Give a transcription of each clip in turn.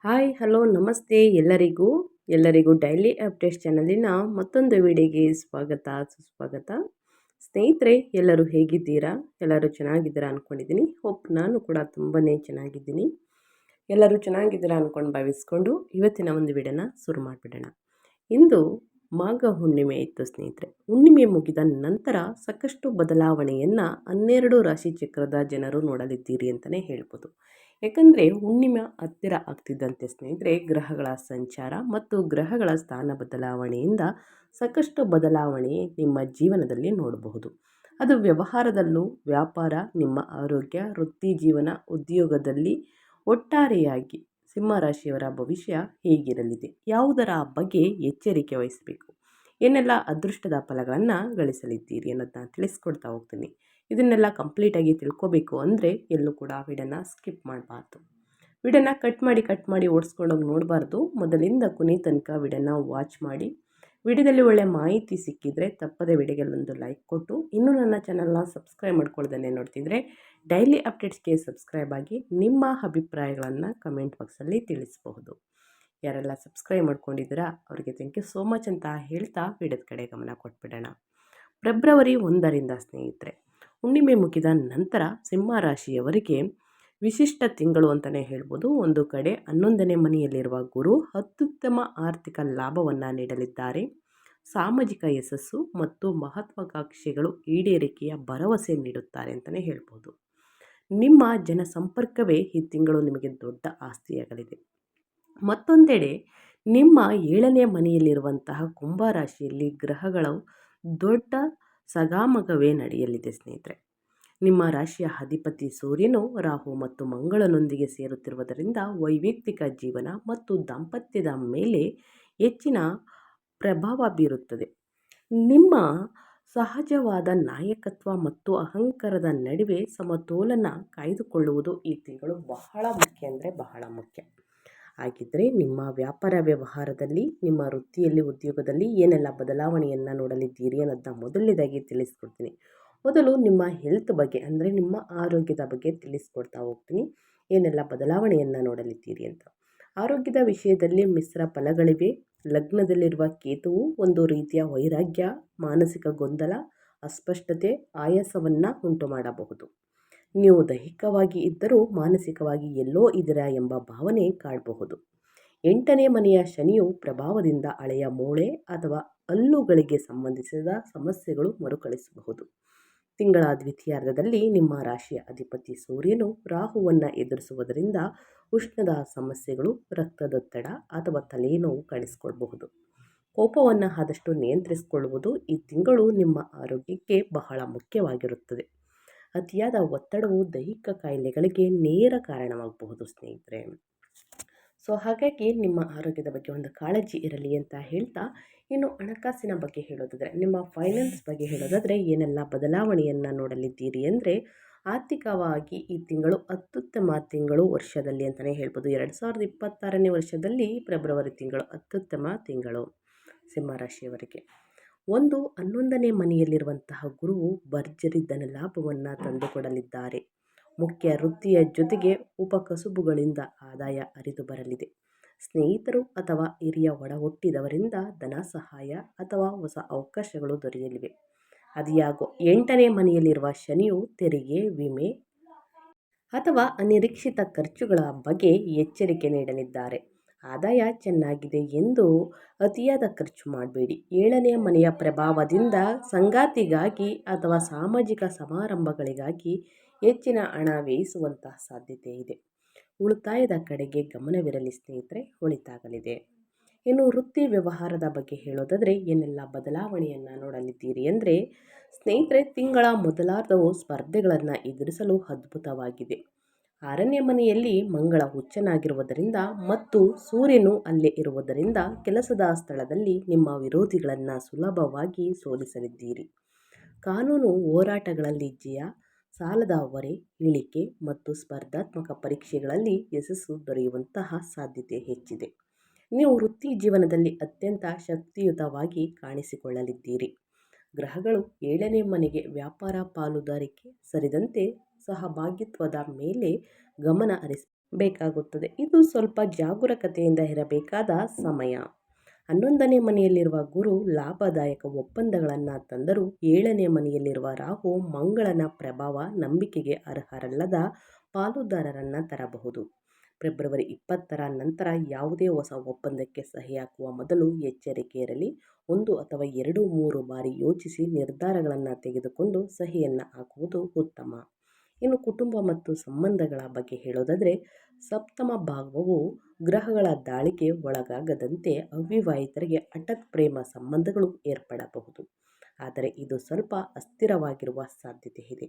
Hi hello ನಮಸ್ತೆ ಎಲ್ಲರಿಗೂ daily updates ಚಾನಲಿನ ಮತ್ತೊಂದು ವಿಡಿಯೋಗೆ ಸ್ವಾಗತ ಸುಸ್ವಾಗತ. ಸ್ನೇಹಿತರೆ, ಎಲ್ಲರೂ ಹೇಗಿದ್ದೀರಾ? ಎಲ್ಲರೂ ಚೆನ್ನಾಗಿದ್ದೀರಾ ಅಂದ್ಕೊಂಡಿದ್ದೀನಿ. ನಾನು ಕೂಡ ತುಂಬಾ ಚೆನ್ನಾಗಿದ್ದೀನಿ. ಎಲ್ಲರೂ ಚೆನ್ನಾಗಿದ್ದೀರಾ ಅಂದ್ಕೊಂಡು ಭಾವಿಸ್ಕೊಂಡು ಇವತ್ತಿನ ಒಂದು ವಿಡಿಯೋನ ಶುರು ಮಾಡಿಬಿಡೋಣ. ಇಂದು ಮಾಘ ಹುಣ್ಣಿಮೆ ಇತ್ತು ಸ್ನೇಹಿತರೆ. ಹುಣ್ಣಿಮೆ ಮುಗಿದ ನಂತರ ಸಾಕಷ್ಟು ಬದಲಾವಣೆಯನ್ನು 12 ರಾಶಿ ಚಕ್ರದ ಜನರು ನೋಡಲಿದ್ದೀರಿ ಅಂತಲೇ ಹೇಳ್ಬೋದು. ಯಾಕಂದರೆ ಹುಣ್ಣಿಮೆ ಹತ್ತಿರ ಆಗ್ತಿದ್ದಂತೆ ಸ್ನೇಹಿತರೆ, ಗ್ರಹಗಳ ಸಂಚಾರ ಮತ್ತು ಗ್ರಹಗಳ ಸ್ಥಾನ ಬದಲಾವಣೆಯಿಂದ ಸಾಕಷ್ಟು ಬದಲಾವಣೆ ನಿಮ್ಮ ಜೀವನದಲ್ಲಿ ನೋಡಬಹುದು. ಅದು ವ್ಯವಹಾರದಲ್ಲೂ, ವ್ಯಾಪಾರ, ನಿಮ್ಮ ಆರೋಗ್ಯ, ವೃತ್ತಿ ಜೀವನ, ಉದ್ಯೋಗದಲ್ಲಿ ಒಟ್ಟಾರೆಯಾಗಿ ಸಿಂಹರಾಶಿಯವರ ಭವಿಷ್ಯ ಹೇಗಿರಲಿದೆ, ಯಾವುದರ ಬಗ್ಗೆ ಎಚ್ಚರಿಕೆ ವಹಿಸಬೇಕು, ಏನೆಲ್ಲ ಅದೃಷ್ಟದ ಫಲಗಳನ್ನು ಗಳಿಸಲಿದ್ದೀರಿ ಅನ್ನೋದನ್ನ ತಿಳಿಸ್ಕೊಡ್ತಾ ಹೋಗ್ತೀನಿ. ಇದನ್ನೆಲ್ಲ ಕಂಪ್ಲೀಟಾಗಿ ತಿಳ್ಕೊಬೇಕು ಅಂದರೆ ಎಲ್ಲೂ ಕೂಡ ವಿಡಿಯೋನ ಸ್ಕಿಪ್ ಮಾಡಬಾರ್ದು. ವಿಡಿಯೋನ ಕಟ್ ಮಾಡಿ ಓಡಿಸ್ಕೊಂಡೋಗಿ ನೋಡಬಾರ್ದು. ಮೊದಲಿಂದ ಕೊನೆ ತನಕ ವಿಡಿಯೋನ ವಾಚ್ ಮಾಡಿ. ವಿಡಿಯೋದಲ್ಲಿ ಒಳ್ಳೆ ಮಾಹಿತಿ ಸಿಕ್ಕಿದರೆ ತಪ್ಪದೆ ವಿಡಿಯೋಗೆ ಒಂದು ಲೈಕ್ ಕೊಟ್ಟು, ಇನ್ನೂ ನನ್ನ ಚಾನಲ್ನ ಸಬ್ಸ್ಕ್ರೈಬ್ ಮಾಡ್ಕೊಳ್ದೇ ನೋಡ್ತಿದ್ರೆ ಡೈಲಿ ಅಪ್ಡೇಟ್ಸ್ಗೆ ಸಬ್ಸ್ಕ್ರೈಬ್ ಆಗಿ ನಿಮ್ಮ ಅಭಿಪ್ರಾಯಗಳನ್ನು ಕಮೆಂಟ್ ಬಾಕ್ಸಲ್ಲಿ ತಿಳಿಸಬಹುದು. ಯಾರೆಲ್ಲ ಸಬ್ಸ್ಕ್ರೈಬ್ ಮಾಡ್ಕೊಂಡಿದ್ದೀರಾ ಅವರಿಗೆ ಥ್ಯಾಂಕ್ ಯು ಸೋ ಮಚ್ ಅಂತ ಹೇಳ್ತಾ ವಿಡಿಯೋದ ಕಡೆ ಗಮನ ಕೊಟ್ಬಿಡೋಣ. ಫೆಬ್ರವರಿ 1ರಿಂದ ಸ್ನೇಹಿತರೆ, ಹುಣ್ಣಿಮೆ ಮುಗಿದ ನಂತರ ಸಿಂಹರಾಶಿಯವರಿಗೆ ವಿಶಿಷ್ಟ ತಿಂಗಳು ಅಂತಲೇ ಹೇಳ್ಬೋದು. ಒಂದು ಕಡೆ 11ನೇ ಮನೆಯಲ್ಲಿರುವ ಗುರು ಅತ್ಯುತ್ತಮ ಆರ್ಥಿಕ ಲಾಭವನ್ನು ನೀಡಲಿದ್ದಾರೆ. ಸಾಮಾಜಿಕ ಯಶಸ್ಸು ಮತ್ತು ಮಹತ್ವಾಕಾಂಕ್ಷೆಗಳು ಈಡೇರಿಕೆಯ ಭರವಸೆ ನೀಡುತ್ತಾರೆ ಅಂತಲೇ ಹೇಳ್ಬೋದು. ನಿಮ್ಮ ಜನಸಂಪರ್ಕವೇ ಈ ತಿಂಗಳು ನಿಮಗೆ ದೊಡ್ಡ ಆಸ್ತಿಯಾಗಲಿದೆ. ಮತ್ತೊಂದೆಡೆ ನಿಮ್ಮ 7ನೇ ಮನೆಯಲ್ಲಿರುವಂತಹ ಕುಂಭರಾಶಿಯಲ್ಲಿ ಗ್ರಹಗಳು ದೊಡ್ಡ ಸಗಾಮಗವೇ ನಡೆಯಲಿದೆ ಸ್ನೇಹಿತರೆ. ನಿಮ್ಮ ರಾಶಿಯ ಅಧಿಪತಿ ಸೂರ್ಯನು ರಾಹು ಮತ್ತು ಮಂಗಳನೊಂದಿಗೆ ಸೇರುತ್ತಿರುವುದರಿಂದ ವೈಯಕ್ತಿಕ ಜೀವನ ಮತ್ತು ದಾಂಪತ್ಯದ ಮೇಲೆ ಹೆಚ್ಚಿನ ಪ್ರಭಾವ ಬೀರುತ್ತದೆ. ನಿಮ್ಮ ಸಹಜವಾದ ನಾಯಕತ್ವ ಮತ್ತು ಅಹಂಕಾರದ ನಡುವೆ ಸಮತೋಲನ ಕಾಯ್ದುಕೊಳ್ಳುವುದು ಈ ತಿಂಗಳು ಬಹಳ ಮುಖ್ಯ ಅಂದರೆ ಬಹಳ ಮುಖ್ಯ. ಹಾಗಿದ್ದರೆ ನಿಮ್ಮ ವ್ಯಾಪಾರ ವ್ಯವಹಾರದಲ್ಲಿ, ನಿಮ್ಮ ವೃತ್ತಿಯಲ್ಲಿ, ಉದ್ಯೋಗದಲ್ಲಿ ಏನೆಲ್ಲ ಬದಲಾವಣೆಯನ್ನು ನೋಡಲಿದ್ದೀರಿ ಅನ್ನೋದನ್ನ ಮೊದಲನೇದಾಗಿ ತಿಳಿಸ್ಕೊಡ್ತೀನಿ. ಮೊದಲು ನಿಮ್ಮ ಹೆಲ್ತ್ ಬಗ್ಗೆ ಅಂದರೆ ನಿಮ್ಮ ಆರೋಗ್ಯದ ಬಗ್ಗೆ ತಿಳಿಸ್ಕೊಡ್ತಾ ಹೋಗ್ತೀನಿ, ಏನೆಲ್ಲ ಬದಲಾವಣೆಯನ್ನು ನೋಡಲಿದ್ದೀರಿ ಅಂತ. ಆರೋಗ್ಯದ ವಿಷಯದಲ್ಲಿ ಮಿಶ್ರ ಫಲಗಳಿವೆ. ಲಗ್ನದಲ್ಲಿರುವ ಕೇತುವು ಒಂದು ರೀತಿಯ ವೈರಾಗ್ಯ, ಮಾನಸಿಕ ಗೊಂದಲ, ಅಸ್ಪಷ್ಟತೆ, ಆಯಾಸವನ್ನು ಉಂಟು ಮಾಡಬಹುದು. ನೀವು ದೈಹಿಕವಾಗಿ ಇದ್ದರೂ ಮಾನಸಿಕವಾಗಿ ಎಲ್ಲೋ ಇದ್ದೀರಾ ಎಂಬ ಭಾವನೆ ಕಾಡಬಹುದು. 8ನೇ ಮನೆಯ ಶನಿಯು ಪ್ರಭಾವದಿಂದ ಹಳೆಯ ಮೂಳೆ ಅಥವಾ ಹಲ್ಲುಗಳಿಗೆ ಸಂಬಂಧಿಸಿದ ಸಮಸ್ಯೆಗಳು ಮರುಕಳಿಸಬಹುದು. ತಿಂಗಳ ದ್ವಿತೀಯಾರ್ಧದಲ್ಲಿ ನಿಮ್ಮ ರಾಶಿಯ ಅಧಿಪತಿ ಸೂರ್ಯನು ರಾಹುವನ್ನು ಎದುರಿಸುವುದರಿಂದ ಉಷ್ಣದ ಸಮಸ್ಯೆಗಳು, ರಕ್ತದೊತ್ತಡ ಅಥವಾ ತಲೆನೋವು ಕಾಣಿಸಿಕೊಳ್ಳಬಹುದು. ಕೋಪವನ್ನು ಆದಷ್ಟು ನಿಯಂತ್ರಿಸಿಕೊಳ್ಳುವುದು ಈ ತಿಂಗಳು ನಿಮ್ಮ ಆರೋಗ್ಯಕ್ಕೆ ಬಹಳ ಮುಖ್ಯವಾಗಿರುತ್ತದೆ. ಅತಿಯಾದ ಒತ್ತಡವು ದೈಹಿಕ ಕಾಯಿಲೆಗಳಿಗೆ ನೇರ ಕಾರಣವಾಗಬಹುದು ಸ್ನೇಹಿತರೆ. ಹಾಗಾಗಿ ನಿಮ್ಮ ಆರೋಗ್ಯದ ಬಗ್ಗೆ ಒಂದು ಕಾಳಜಿ ಇರಲಿ ಅಂತ ಹೇಳ್ತಾ, ಇನ್ನು ಹಣಕಾಸಿನ ಬಗ್ಗೆ ಹೇಳೋದಾದರೆ, ನಿಮ್ಮ ಫೈನಾನ್ಸ್ ಬಗ್ಗೆ ಹೇಳೋದಾದರೆ ಏನೆಲ್ಲ ಬದಲಾವಣೆಯನ್ನು ನೋಡಲಿದ್ದೀರಿ ಅಂದರೆ, ಆರ್ಥಿಕವಾಗಿ ಈ ತಿಂಗಳು ಅತ್ಯುತ್ತಮ ತಿಂಗಳು ವರ್ಷದಲ್ಲಿ ಅಂತಲೇ ಹೇಳ್ಬೋದು. 2026ನೇ ವರ್ಷದಲ್ಲಿ ಫೆಬ್ರವರಿ ತಿಂಗಳು ಅತ್ಯುತ್ತಮ ತಿಂಗಳು ಸಿಂಹರಾಶಿಯವರಿಗೆ. 11ನೇ ಮನೆಯಲ್ಲಿರುವಂತಹ ಗುರುವು ಭರ್ಜರಿ ಧನಲಾಭವನ್ನು ತಂದುಕೊಡಲಿದ್ದಾರೆ. ಮುಖ್ಯ ವೃತ್ತಿಯ ಜೊತೆಗೆ ಉಪಕಸುಬುಗಳಿಂದ ಆದಾಯ ಹರಿದು ಬರಲಿದೆ. ಸ್ನೇಹಿತರು ಅಥವಾ ಹಿರಿಯ ಒಡ ಹುಟ್ಟಿದವರಿಂದ ಧನ ಸಹಾಯ ಅಥವಾ ಹೊಸ ಅವಕಾಶಗಳು ದೊರೆಯಲಿವೆ. ಅದಿಯಾಗೋ 8ನೇ ಮನೆಯಲ್ಲಿರುವ ಶನಿಯು ತೆರಿಗೆ, ವಿಮೆ ಅಥವಾ ಅನಿರೀಕ್ಷಿತ ಖರ್ಚುಗಳ ಬಗ್ಗೆ ಎಚ್ಚರಿಕೆ ನೀಡಲಿದ್ದಾರೆ. ಆದಾಯ ಚೆನ್ನಾಗಿದೆ ಎಂದು ಅತಿಯಾದ ಖರ್ಚು ಮಾಡಬೇಡಿ. 7ನೇ ಮನೆಯ ಪ್ರಭಾವದಿಂದ ಸಂಗಾತಿಗಾಗಿ ಅಥವಾ ಸಾಮಾಜಿಕ ಸಮಾರಂಭಗಳಿಗಾಗಿ ಹೆಚ್ಚಿನ ಹಣ ವ್ಯಯಿಸುವಂತಹ ಸಾಧ್ಯತೆ ಇದೆ. ಉಳಿತಾಯದ ಕಡೆಗೆ ಗಮನವಿರಲಿ ಸ್ನೇಹಿತರೆ, ಒಳಿತಾಗಲಿದೆ. ಇನ್ನು ವೃತ್ತಿ ವ್ಯವಹಾರದ ಬಗ್ಗೆ ಹೇಳೋದಾದರೆ ಏನೆಲ್ಲ ಬದಲಾವಣೆಯನ್ನು ನೋಡಲಿದ್ದೀರಿ ಅಂದರೆ, ಸ್ನೇಹಿತರೆ, ತಿಂಗಳ ಮೊದಲಾರ್ಧವು ಸ್ಪರ್ಧೆಗಳನ್ನು ಎದುರಿಸಲು ಅದ್ಭುತವಾಗಿದೆ. 6ನೇ ಮನೆಯಲ್ಲಿ ಮಂಗಳ ಹುಚ್ಚನಾಗಿರುವುದರಿಂದ ಮತ್ತು ಸೂರ್ಯನು ಅಲ್ಲೇ ಇರುವುದರಿಂದ ಕೆಲಸದ ಸ್ಥಳದಲ್ಲಿ ನಿಮ್ಮ ವಿರೋಧಿಗಳನ್ನು ಸುಲಭವಾಗಿ ಸೋಲಿಸಲಿದ್ದೀರಿ. ಕಾನೂನು ಹೋರಾಟಗಳಲ್ಲಿ ಜಯ, ಸಾಲದ ಹೊರೆ ಇಳಿಕೆ ಮತ್ತು ಸ್ಪರ್ಧಾತ್ಮಕ ಪರೀಕ್ಷೆಗಳಲ್ಲಿ ಯಶಸ್ಸು ದೊರೆಯುವಂತಹ ಸಾಧ್ಯತೆ ಹೆಚ್ಚಿದೆ. ನೀವು ವೃತ್ತಿ ಜೀವನದಲ್ಲಿ ಅತ್ಯಂತ ಶಕ್ತಿಯುತವಾಗಿ ಕಾಣಿಸಿಕೊಳ್ಳಲಿದ್ದೀರಿ. ಗ್ರಹಗಳು 7ನೇ ಮನೆಗೆ ವ್ಯಾಪಾರ, ಪಾಲುದಾರಿಕೆ ಸೇರಿದಂತೆ ಸಹಭಾಗಿತ್ವದ ಮೇಲೆ ಗಮನ ಹರಿಸಿ ಬೇಕಾಗುತ್ತದೆ. ಇದು ಸ್ವಲ್ಪ ಜಾಗರೂಕತೆಯಿಂದ ಇರಬೇಕಾದ ಸಮಯ. 11ನೇ ಮನೆಯಲ್ಲಿರುವ ಗುರು ಲಾಭದಾಯಕ ಒಪ್ಪಂದಗಳನ್ನು ತಂದರೂ 7ನೇ ಮನೆಯಲ್ಲಿರುವ ರಾಹು ಮಂಗಳನ ಪ್ರಭಾವ ನಂಬಿಕೆಗೆ ಅರ್ಹರಲ್ಲದ ಪಾಲುದಾರರನ್ನು ತರಬಹುದು. ಫೆಬ್ರವರಿ 20ರ ನಂತರ ಯಾವುದೇ ಹೊಸ ಒಪ್ಪಂದಕ್ಕೆ ಸಹಿ ಹಾಕುವ ಮೊದಲು ಎಚ್ಚರಿಕೆ ಇರಲಿ. 1 ಅಥವಾ 2-3 ಬಾರಿ ಯೋಚಿಸಿ ನಿರ್ಧಾರಗಳನ್ನು ತೆಗೆದುಕೊಂಡು ಸಹಿಯನ್ನು ಹಾಕುವುದು ಉತ್ತಮ. ಇನ್ನು ಕುಟುಂಬ ಮತ್ತು ಸಂಬಂಧಗಳ ಬಗ್ಗೆ ಹೇಳೋದಾದರೆ, ಸಪ್ತಮ ಭಾವವು ಗ್ರಹಗಳ ದಾಳಿಗೆ ಒಳಗಾಗದಂತೆ ಅವಿವಾಹಿತರಿಗೆ ಹಠಾತ್ ಪ್ರೇಮ ಸಂಬಂಧಗಳು ಏರ್ಪಡಬಹುದು. ಆದರೆ ಇದು ಸ್ವಲ್ಪ ಅಸ್ಥಿರವಾಗಿರುವ ಸಾಧ್ಯತೆ ಇದೆ.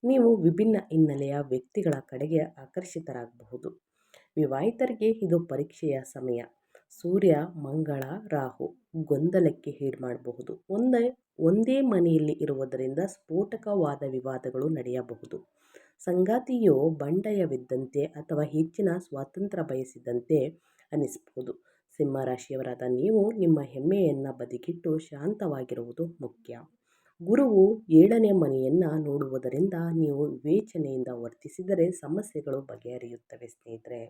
ನೀವು ವಿಭಿನ್ನ ಹಿನ್ನೆಲೆಯ ವ್ಯಕ್ತಿಗಳ ಕಡೆಗೆ ಆಕರ್ಷಿತರಾಗಬಹುದು. ವಿವಾಹಿತರಿಗೆ ಇದು ಪರೀಕ್ಷೆಯ ಸಮಯ. ಸೂರ್ಯ, ಮಂಗಳ, ರಾಹು ಗೊಂದಲಕ್ಕೆ ಈಡು ಮಾಡಬಹುದು. ಒಂದೇ ಮನೆಯಲ್ಲಿ ಇರುವುದರಿಂದ ಸ್ಫೋಟಕ ವಾದ ವಿವಾದಗಳು ನಡೆಯಬಹುದು. ಸಂಗಾತಿಯು ಬಂಡಾಯವಿದ್ದಂತೆ ಅಥವಾ ಹೆಚ್ಚಿನ ಸ್ವಾತಂತ್ರ್ಯ ಬಯಸಿದಂತೆ ಅನಿಸಬಹುದು. ಸಿಂಹರಾಶಿಯವರಾದ ನೀವು ನಿಮ್ಮ ಹೆಮ್ಮೆಯನ್ನು ಬದಿಗಿಟ್ಟು ಶಾಂತವಾಗಿರುವುದು ಮುಖ್ಯ. ಗುರುವು 7ನೇ ಮನೆಯನ್ನು ನೋಡುವುದರಿಂದ ನೀವು ವಿವೇಚನೆಯಿಂದ ವರ್ತಿಸಿದರೆ ಸಮಸ್ಯೆಗಳು ಬಗೆಹರಿಯುತ್ತವೆ ಸ್ನೇಹಿತರೆ.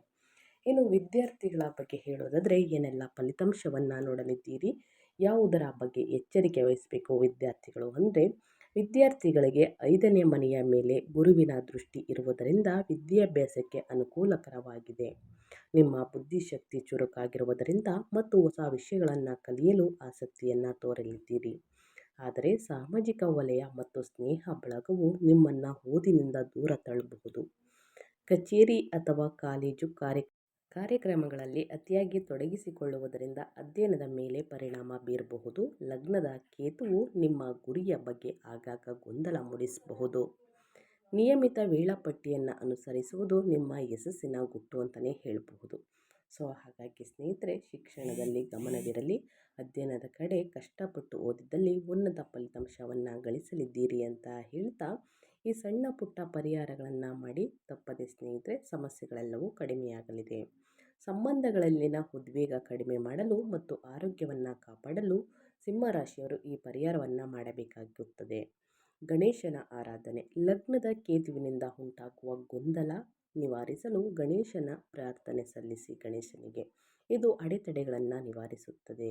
ಇನ್ನು ವಿದ್ಯಾರ್ಥಿಗಳ ಬಗ್ಗೆ ಹೇಳೋದಾದರೆ, ಏನೆಲ್ಲ ಫಲಿತಾಂಶವನ್ನು ನೋಡಲಿದ್ದೀರಿ, ಯಾವುದರ ಬಗ್ಗೆ ಎಚ್ಚರಿಕೆ ವಹಿಸಬೇಕು ವಿದ್ಯಾರ್ಥಿಗಳು ಅಂದರೆ, ವಿದ್ಯಾರ್ಥಿಗಳಿಗೆ 5ನೇ ಮನೆಯ ಮೇಲೆ ಗುರುವಿನ ದೃಷ್ಟಿ ಇರುವುದರಿಂದ ವಿದ್ಯಾಭ್ಯಾಸಕ್ಕೆ ಅನುಕೂಲಕರವಾಗಿದೆ. ನಿಮ್ಮ ಬುದ್ಧಿಶಕ್ತಿ ಚುರುಕಾಗಿರುವುದರಿಂದ ಮತ್ತು ಹೊಸ ವಿಷಯಗಳನ್ನು ಕಲಿಯಲು ಆಸಕ್ತಿಯನ್ನು ತೋರಲಿದ್ದೀರಿ. ಆದರೆ ಸಾಮಾಜಿಕ ವಲಯ ಮತ್ತು ಸ್ನೇಹ ಬಳಗವು ನಿಮ್ಮನ್ನು ಓದಿನಿಂದ ದೂರ ತಳ್ಳಬಹುದು. ಕಚೇರಿ ಅಥವಾ ಕಾಲೇಜು ಕಾರ್ಯಕ್ರಮಗಳಲ್ಲಿ ಅತಿಯಾಗಿ ತೊಡಗಿಸಿಕೊಳ್ಳುವುದರಿಂದ ಅಧ್ಯಯನದ ಮೇಲೆ ಪರಿಣಾಮ ಬೀರಬಹುದು. ಲಗ್ನದ ಕೇತುವು ನಿಮ್ಮ ಗುರಿಯ ಬಗ್ಗೆ ಆಗಾಗ ಗೊಂದಲ ಮೂಡಿಸಬಹುದು. ನಿಯಮಿತ ವೇಳಾಪಟ್ಟಿಯನ್ನು ಅನುಸರಿಸುವುದು ನಿಮ್ಮ ಯಶಸ್ಸಿನ ಗುಟ್ಟು ಅಂತಲೇ ಹೇಳಬಹುದು. ಹಾಗಾಗಿ ಸ್ನೇಹಿತರೆ, ಶಿಕ್ಷಣದಲ್ಲಿ ಗಮನವಿರಲಿ. ಅಧ್ಯಯನದ ಕಡೆ ಕಷ್ಟಪಟ್ಟು ಓದಿದಲ್ಲಿ ಉನ್ನತ ಫಲಿತಾಂಶವನ್ನು ಗಳಿಸಲಿದ್ದೀರಿ ಅಂತ ಹೇಳ್ತಾ, ಈ ಸಣ್ಣ ಪುಟ್ಟ ಪರಿಹಾರಗಳನ್ನು ಮಾಡಿ ತಪ್ಪದೆ ಸ್ನೇಹಿತರೆ, ಸಮಸ್ಯೆಗಳೆಲ್ಲವೂ ಕಡಿಮೆಯಾಗಲಿದೆ. ಸಂಬಂಧಗಳಲ್ಲಿನ ಉದ್ವೇಗ ಕಡಿಮೆ ಮಾಡಲು ಮತ್ತು ಆರೋಗ್ಯವನ್ನು ಕಾಪಾಡಲು ಸಿಂಹರಾಶಿಯವರು ಈ ಪರಿಹಾರವನ್ನು ಮಾಡಬೇಕಾಗುತ್ತದೆ. ಗಣೇಶನ ಆರಾಧನೆ. ಲಗ್ನದ ಕೇತುವಿನಿಂದ ಉಂಟಾಗುವ ಗೊಂದಲ ನಿವಾರಿಸಲು ಗಣೇಶನ ಪ್ರಾರ್ಥನೆ ಸಲ್ಲಿಸಿ ಗಣೇಶನಿಗೆ. ಇದು ಅಡೆತಡೆಗಳನ್ನು ನಿವಾರಿಸುತ್ತದೆ.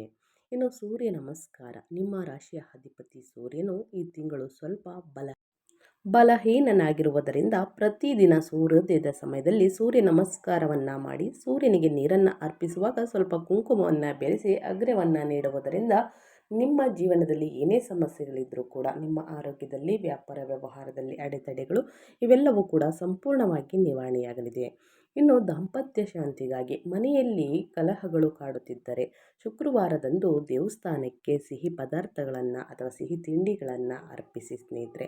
ಇನ್ನು ಸೂರ್ಯ ನಮಸ್ಕಾರ. ನಿಮ್ಮ ರಾಶಿಯ ಅಧಿಪತಿ ಸೂರ್ಯನು ಈ ತಿಂಗಳು ಸ್ವಲ್ಪ ಬಲಹೀನನಾಗಿರುವುದರಿಂದ ಪ್ರತಿದಿನ ಸೂರ್ಯೋದಯದ ಸಮಯದಲ್ಲಿ ಸೂರ್ಯ ನಮಸ್ಕಾರವನ್ನು ಮಾಡಿ ಸೂರ್ಯನಿಗೆ ನೀರನ್ನು ಅರ್ಪಿಸುವಾಗ ಸ್ವಲ್ಪ ಕುಂಕುಮವನ್ನು ಬೆರೆಸಿ ಅರ್ಘ್ಯವನ್ನು ನೀಡುವುದರಿಂದ ನಿಮ್ಮ ಜೀವನದಲ್ಲಿ ಏನೇ ಸಮಸ್ಯೆಗಳಿದ್ದರೂ ಕೂಡ, ನಿಮ್ಮ ಆರೋಗ್ಯದಲ್ಲಿ, ವ್ಯಾಪಾರ ವ್ಯವಹಾರದಲ್ಲಿ ಅಡೆತಡೆಗಳು ಇವೆಲ್ಲವೂ ಕೂಡ ಸಂಪೂರ್ಣವಾಗಿ ನಿವಾರಣೆಯಾಗಲಿದೆ. ಇನ್ನು ದಾಂಪತ್ಯ ಶಾಂತಿಗಾಗಿ ಮನೆಯಲ್ಲಿ ಕಲಹಗಳು ಕಾಡುತ್ತಿದ್ದರೆ ಶುಕ್ರವಾರದಂದು ದೇವಸ್ಥಾನಕ್ಕೆ ಸಿಹಿ ಪದಾರ್ಥಗಳನ್ನು ಅಥವಾ ಸಿಹಿ ತಿಂಡಿಗಳನ್ನು ಅರ್ಪಿಸಿ ಸ್ನೇಹಿತರೆ.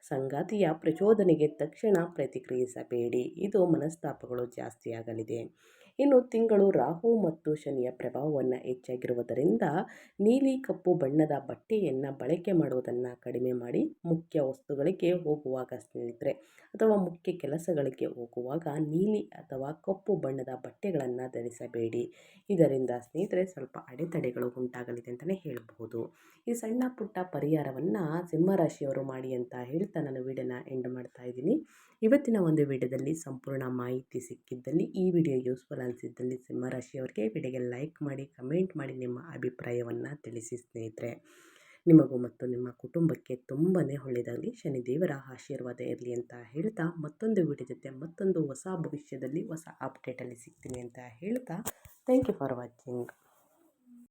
ಸಂಗಾತಿಯ ಪ್ರಚೋದನೆಗೆ ತಕ್ಷಣ ಪ್ರತಿಕ್ರಿಯಿಸಬೇಡಿ, ಇದು ಮನಸ್ತಾಪಗಳು ಜಾಸ್ತಿಯಾಗಲಿದೆ. ಇನ್ನು ತಿಂಗಳು ರಾಹು ಮತ್ತು ಶನಿಯ ಪ್ರಭಾವವನ್ನು ಹೆಚ್ಚಾಗಿರುವುದರಿಂದ ನೀಲಿ ಕಪ್ಪು ಬಣ್ಣದ ಬಟ್ಟೆಯನ್ನು ಬಳಕೆ ಮಾಡುವುದನ್ನು ಕಡಿಮೆ ಮಾಡಿ. ಮುಖ್ಯ ವಸ್ತುಗಳಿಗೆ ಹೋಗುವಾಗ ಸ್ನೇಹಿತರೆ ಅಥವಾ ಮುಖ್ಯ ಕೆಲಸಗಳಿಗೆ ಹೋಗುವಾಗ ನೀಲಿ ಅಥವಾ ಕಪ್ಪು ಬಣ್ಣದ ಬಟ್ಟೆಗಳನ್ನು ಧರಿಸಬೇಡಿ. ಇದರಿಂದ ಸ್ನೇಹಿತರೆ ಸ್ವಲ್ಪ ಅಡೆತಡೆಗಳು ಉಂಟಾಗಲಿದೆ ಅಂತಲೇ ಹೇಳಬಹುದು. ಈ ಸಣ್ಣ ಪುಟ್ಟ ಪರಿಹಾರವನ್ನು ಸಿಂಹರಾಶಿಯವರು ಮಾಡಿ ಅಂತ ಹೇಳ್ತಾ ನಾನು ವಿಡಿಯೋನ ಎಂಡ್ ಮಾಡ್ತಾ ಇದ್ದೀನಿ. ಇವತ್ತಿನ ಒಂದು ವಿಡಿಯೋದಲ್ಲಿ ಸಂಪೂರ್ಣ ಮಾಹಿತಿ ಸಿಕ್ಕಿದ್ದಲ್ಲಿ, ಈ ವಿಡಿಯೋ ಯೂಸ್ಫುಲ್ ಅನಿಸಿದ್ದಲ್ಲಿ ಸಿಂಹರಾಶಿಯವರಿಗೆ ವಿಡಿಯೋಗೆ ಲೈಕ್ ಮಾಡಿ, ಕಮೆಂಟ್ ಮಾಡಿ, ನಿಮ್ಮ ಅಭಿಪ್ರಾಯವನ್ನು ತಿಳಿಸಿ ಸ್ನೇಹಿತರೆ. ನಿಮಗೂ ಮತ್ತು ನಿಮ್ಮ ಕುಟುಂಬಕ್ಕೆ ತುಂಬಾ ಒಳ್ಳೆಯದಾಗಲಿ, ಶನಿದೇವರ ಆಶೀರ್ವಾದ ಇರಲಿ ಅಂತ ಹೇಳ್ತಾ, ಮತ್ತೊಂದು ವಿಡಿಯೋ ಜೊತೆ ಮತ್ತೊಂದು ಹೊಸ ಭವಿಷ್ಯದಲ್ಲಿ ಹೊಸ ಅಪ್ಡೇಟಲ್ಲಿ ಸಿಗ್ತೀನಿ ಅಂತ ಹೇಳ್ತಾ, ಥ್ಯಾಂಕ್ ಯು ಫಾರ್ ವಾಚಿಂಗ್.